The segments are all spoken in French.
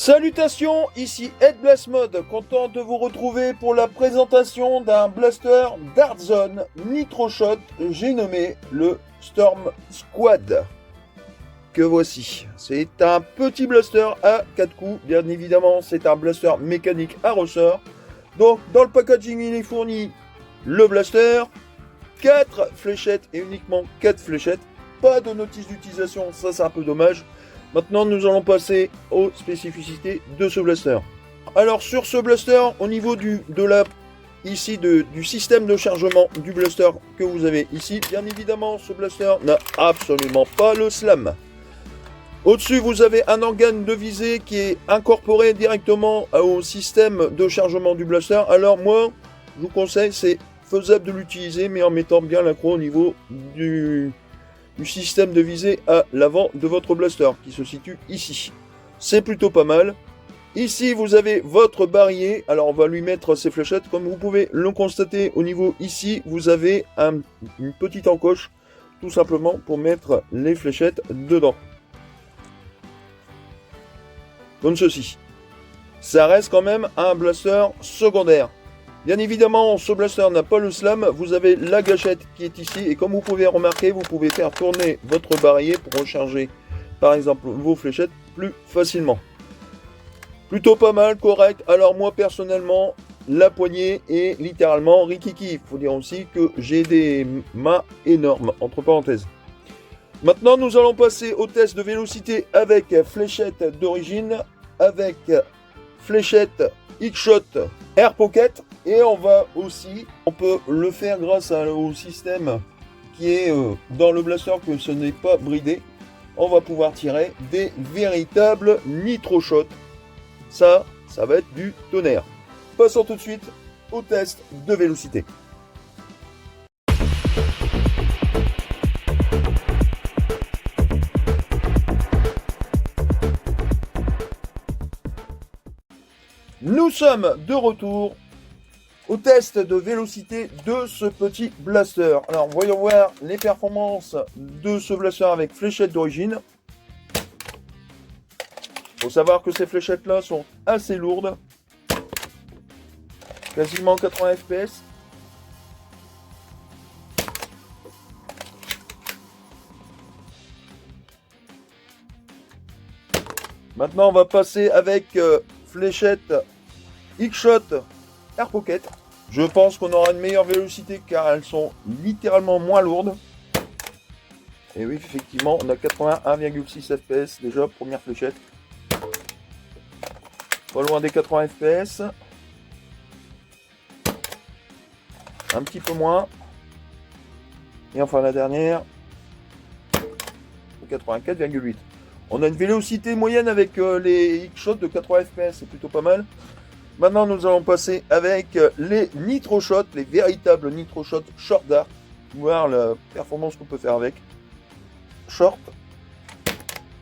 Salutations, ici Ed Blast Mode, content de vous retrouver pour la présentation d'un blaster Dart Zone Nitro Shot, j'ai nommé le Storm Squad. Que voici, c'est un petit blaster à 4 coups, bien évidemment c'est un blaster mécanique à ressort. Donc dans le packaging il est fourni le blaster, 4 fléchettes et uniquement 4 fléchettes, pas de notice d'utilisation, ça c'est un peu dommage. Maintenant, nous allons passer aux spécificités de ce blaster. Alors, sur ce blaster, au niveau du système de chargement du blaster que vous avez ici, bien évidemment, ce blaster n'a absolument pas le slam. Au-dessus, vous avez un organe de visée qui est incorporé directement au système de chargement du blaster. Alors, moi, je vous conseille, c'est faisable de l'utiliser, mais en mettant bien l'accro au niveau du système de visée à l'avant de votre blaster qui se situe ici. C'est plutôt pas mal. Ici vous avez votre barillet, alors on va lui mettre ses fléchettes. Comme vous pouvez le constater au niveau ici, vous avez une petite encoche tout simplement pour mettre les fléchettes dedans. Comme ceci. Ça reste quand même un blaster secondaire. Bien évidemment, ce blaster n'a pas le slam, vous avez la gâchette qui est ici et comme vous pouvez remarquer, vous pouvez faire tourner votre barillet pour recharger par exemple vos fléchettes plus facilement. Plutôt pas mal, correct. Alors moi personnellement, la poignée est littéralement rikiki. Il faut dire aussi que j'ai des mains énormes, entre parenthèses. Maintenant, nous allons passer au test de vélocité avec fléchette d'origine, avec fléchette X-Shot Air Pocket. Et on peut le faire grâce au système qui est dans le blaster, que ce n'est pas bridé. On va pouvoir tirer des véritables Nitro Shot. Ça va être du tonnerre. Passons tout de suite au test de vélocité. Nous sommes de retour au test de vélocité de ce petit blaster. Alors, voyons voir les performances de ce blaster avec fléchette d'origine. Il faut savoir que ces fléchettes-là sont assez lourdes. Quasiment 80 fps. Maintenant, on va passer avec fléchette X-Shot Air Pocket. Je pense qu'on aura une meilleure vélocité car elles sont littéralement moins lourdes. Et oui, effectivement, on a 81,6 fps déjà, première fléchette. Pas loin des 80 fps. Un petit peu moins. Et enfin la dernière, 84,8. On a une vélocité moyenne avec les X-Shot de 80 fps, c'est plutôt pas mal. Maintenant, nous allons passer avec les Nitro Shot, les véritables Nitro Shot Short Dart. Voir la performance qu'on peut faire avec. Short,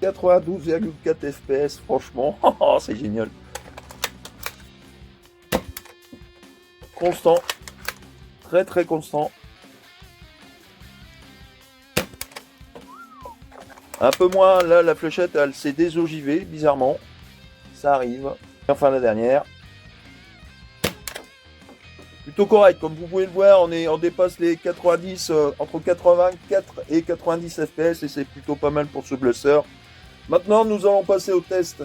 92,4 fps, franchement, c'est génial. Constant, très très constant. Un peu moins, là, la fléchette, elle s'est désogivée, bizarrement. Ça arrive. Enfin, la dernière. Plutôt correct, comme vous pouvez le voir, on dépasse les 90, entre 84 et 90 fps et c'est plutôt pas mal pour ce blaster. Maintenant, nous allons passer au test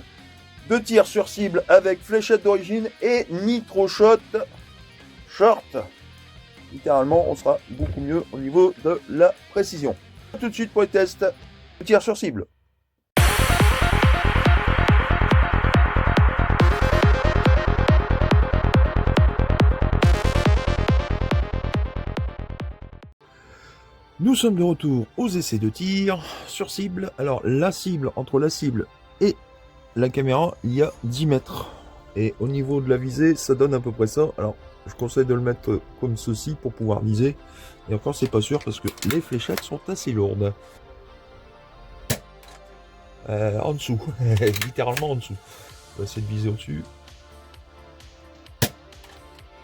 de tir sur cible avec fléchette d'origine et Nitro Shot Short. Littéralement, on sera beaucoup mieux au niveau de la précision. Tout de suite pour le test de tir sur cible. Nous sommes de retour aux essais de tir sur cible. Alors la cible, entre la cible et la caméra, il y a 10 mètres. Et au niveau de la visée, ça donne à peu près ça. Alors je conseille de le mettre comme ceci pour pouvoir viser. Et encore c'est pas sûr parce que les fléchettes sont assez lourdes. En dessous, littéralement en dessous. On va essayer de viser au-dessus.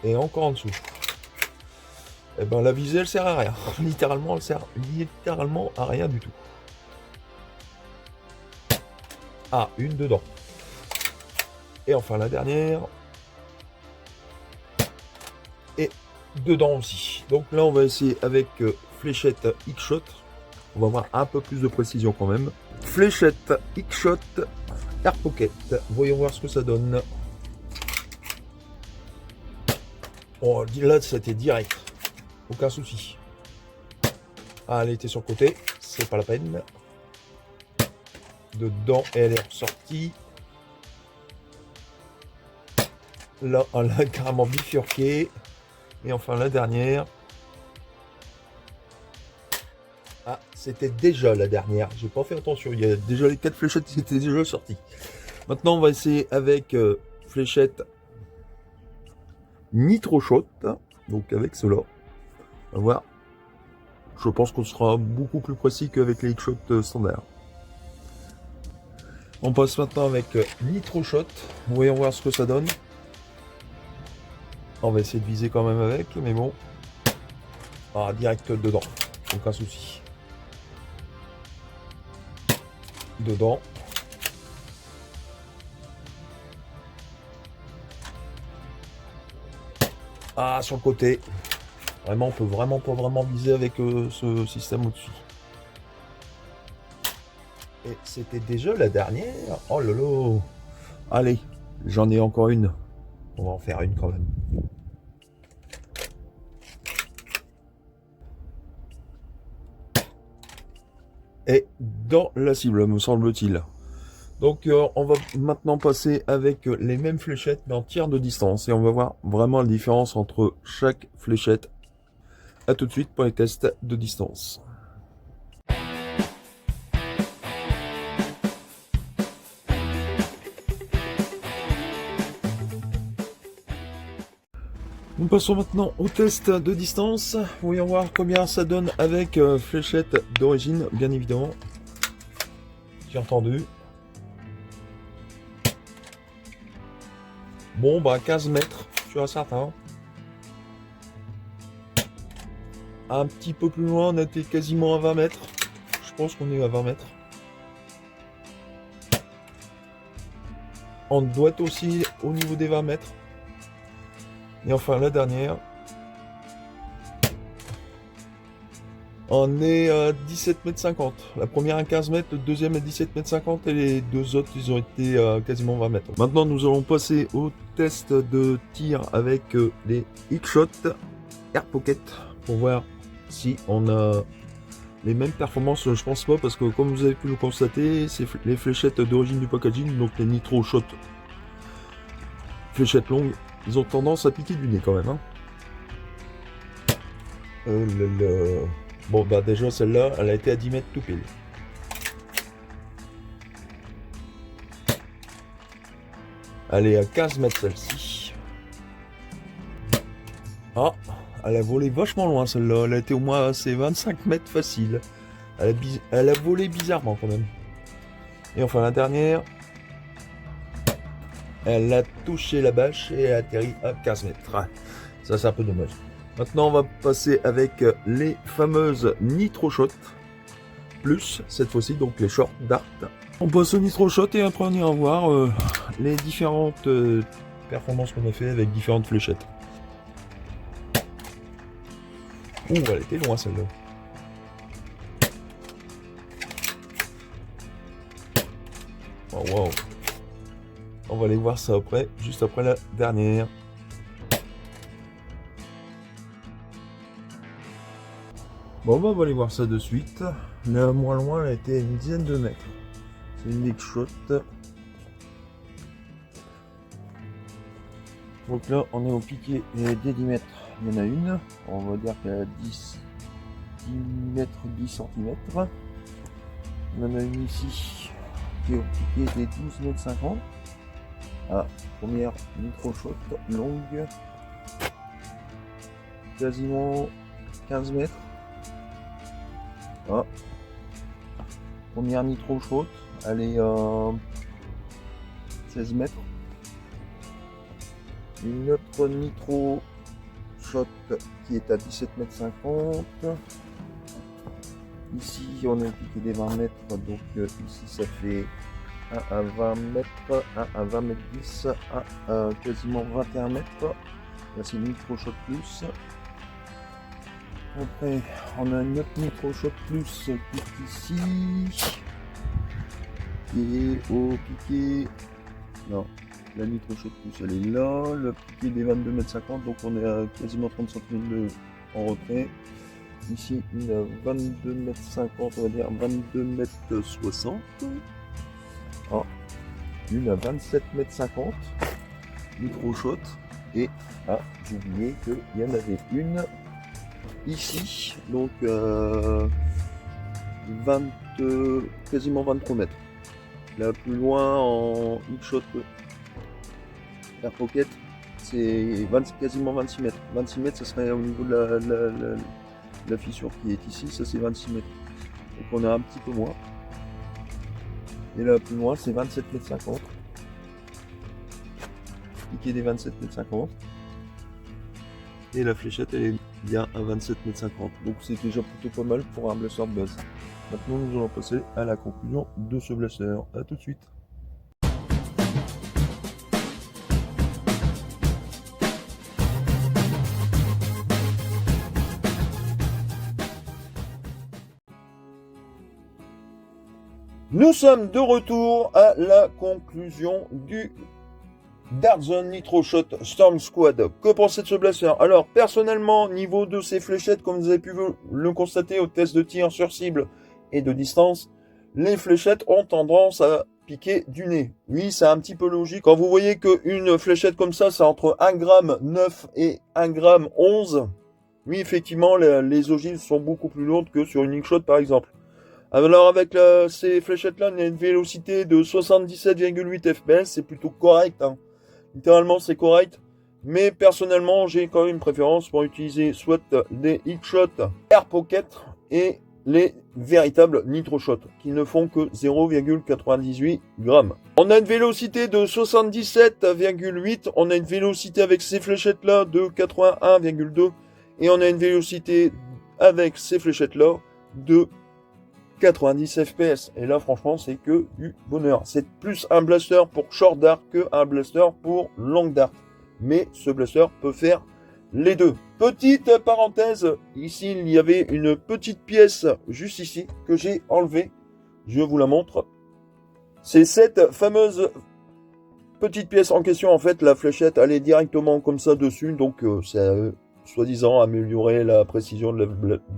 Et encore en dessous. Eh ben la visée elle sert à rien. Littéralement elle sert littéralement à rien du tout. Ah, une dedans. Et enfin la dernière. Et dedans aussi. Donc là, on va essayer avec fléchette X-Shot. On va avoir un peu plus de précision quand même. Fléchette X-Shot Air Pocket. Voyons voir ce que ça donne. Oh, là, c'était direct. Aucun souci. Ah, elle était sur le côté. C'est pas la peine. Dedans, elle est ressortie. Là, elle a carrément bifurqué. Et enfin, la dernière. Ah, c'était déjà la dernière. J'ai pas fait attention. Il y a déjà les 4 fléchettes qui étaient déjà sorties. Maintenant, on va essayer avec fléchette Nitro Shot. Donc, avec cela. On va voir. Je pense qu'on sera beaucoup plus précis qu'avec les X-Shot standards. On passe maintenant avec Nitro Shot. Voyons voir ce que ça donne. On va essayer de viser quand même avec, mais bon. Ah, direct dedans. Aucun souci. Dedans. Ah, sur le côté. Vraiment, on peut vraiment pas vraiment viser avec ce système au-dessus. Et c'était déjà la dernière. Oh là là. Allez, j'en ai encore une. On va en faire une quand même. Et dans la cible, me semble-t-il. Donc on va maintenant passer avec les mêmes fléchettes mais en tir de distance. Et on va voir vraiment la différence entre chaque fléchette. A tout de suite pour les tests de distance. Nous passons maintenant au test de distance. Voyons voir combien ça donne avec fléchette d'origine, bien évidemment. J'ai entendu. Bon, bah 15 mètres, je suis certain. Un petit peu plus loin, on était quasiment à 20 mètres. Je pense qu'on est à 20 mètres. On doit être aussi au niveau des 20 mètres. Et enfin, la dernière. On est à 17 mètres 50. La première à 15 mètres, le deuxième à 17 mètres 50 et les deux autres, ils ont été quasiment 20 mètres. Maintenant, nous allons passer au test de tir avec les X-Shot Air Pocket pour voir si on a les mêmes performances. Je pense pas parce que comme vous avez pu le constater, c'est les fléchettes d'origine du packaging, donc les Nitro Shot fléchettes longues, ils ont tendance à piquer du nez quand même. Hein. Bon, bah déjà, celle-là, elle a été à 10 mètres tout pile. Elle est à 15 mètres, celle-ci. Ah, elle a volé vachement loin, celle-là. Elle a été au moins à ses 25 mètres facile. Elle a volé bizarrement, quand même. Et enfin, la dernière. Elle a touché la bâche et elle a atterri à 15 mètres. Ça, c'est un peu dommage. Maintenant, on va passer avec les fameuses Nitro Shot. Plus, cette fois-ci, donc les shorts Dart. On passe au Nitro Shot et après, on ira voir les différentes performances qu'on a fait avec différentes fléchettes. Ouh, elle était loin, celle-là. Oh, wow. On va aller voir ça après, juste après la dernière. Bon, bah, on va aller voir ça de suite. La moins loin, elle était à une dizaine de mètres. C'est une X-Shot. Donc là, on est au piqué des 10 mètres. Il y en a une. On va dire qu'elle a 10 mètres, 10 cm. On en a une ici qui est au piqué des 12 mètres 50. Ah, première Nitro Shot longue. Quasiment 15 mètres. Ah. Première Nitro Shot, elle est à 16 mètres. Une autre Nitro Shot qui est à 17 mètres 50. Ici on est au piqué des 20 mètres, donc ici ça fait un à 20 mètres, un à 20 mètres 10, un à quasiment 21 mètres. Là c'est Nitro Shot Plus. Après on a une autre Nitro Shot Plus qui est ici. Et au piqué. Non, la Nitro Shot Plus elle est là. Le piqué des 22 mètres 50, donc on est à quasiment 30 cm en retrait. Ici il a 22 mètres 50, on va dire 22 mètres 60. Ah, une à 27 mètres 50, Nitro Shot. Et j'ai oublié qu'il y en avait une ici, donc 20, quasiment 23 mètres. Là plus loin en X-Shot Air Pocket, c'est quasiment 26 mètres. 26 mètres, ça serait au niveau de la fissure qui est ici, ça c'est 26 mètres. Donc on a un petit peu moins. Et là plus loin, c'est 27 mètres 50. Piqué des 27 mètres 50. Et la fléchette, elle est bien à 27 mètres 50. Donc c'est déjà plutôt pas mal pour un blaster de base. Maintenant, nous allons passer à la conclusion de ce blaster. A tout de suite. Nous sommes de retour à la conclusion du Dark Zone Nitro Shot Storm Squad. Que pensez de ce blaster? Alors, personnellement, niveau de ces fléchettes, comme vous avez pu le constater au test de tir sur cible et de distance, les fléchettes ont tendance à piquer du nez. Oui, c'est un petit peu logique. Quand vous voyez qu'une fléchette comme ça, c'est entre 1,9 g et 1,11 g, oui, effectivement, les ogives sont beaucoup plus lourdes que sur une X-Shot, par exemple. Alors, avec ces fléchettes-là, on a une vélocité de 77,8 fps, c'est plutôt correct, hein. Littéralement, c'est correct. Mais personnellement, j'ai quand même une préférence pour utiliser soit des X-Shot Air Pocket et les véritables Nitro Shot qui ne font que 0,98 grammes. On a une vélocité de 77,8. On a une vélocité avec ces fléchettes-là de 81,2. Et on a une vélocité avec ces fléchettes-là de 90 fps. Et là, franchement, c'est que du bonheur. C'est plus un blaster pour short dart que un blaster pour long dart. Mais ce blaster peut faire les deux. Petite parenthèse, ici, il y avait une petite pièce juste ici que j'ai enlevée. Je vous la montre. C'est cette fameuse petite pièce en question. En fait, la fléchette, elle est directement comme ça dessus. Donc, c'est soi-disant améliorer la précision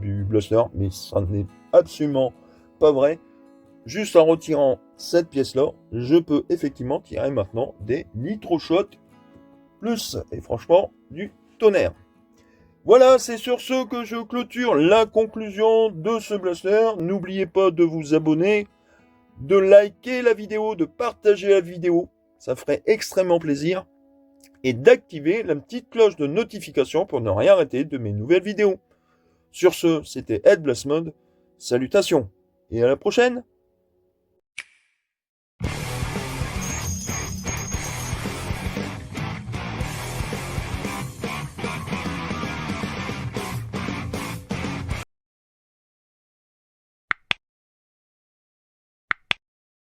du blaster. Mais ça n'est absolument pas vrai. Juste en retirant cette pièce là, je peux effectivement tirer maintenant des Nitro Shot Plus, et franchement du tonnerre. Voilà, c'est sur ce que je clôture la conclusion de ce blaster. N'oubliez pas de vous abonner, de liker la vidéo, de partager la vidéo, ça ferait extrêmement plaisir, et d'activer la petite cloche de notification pour ne rien rater de mes nouvelles vidéos. Sur ce, c'était Ed Blast Mode, salutations et à la prochaine.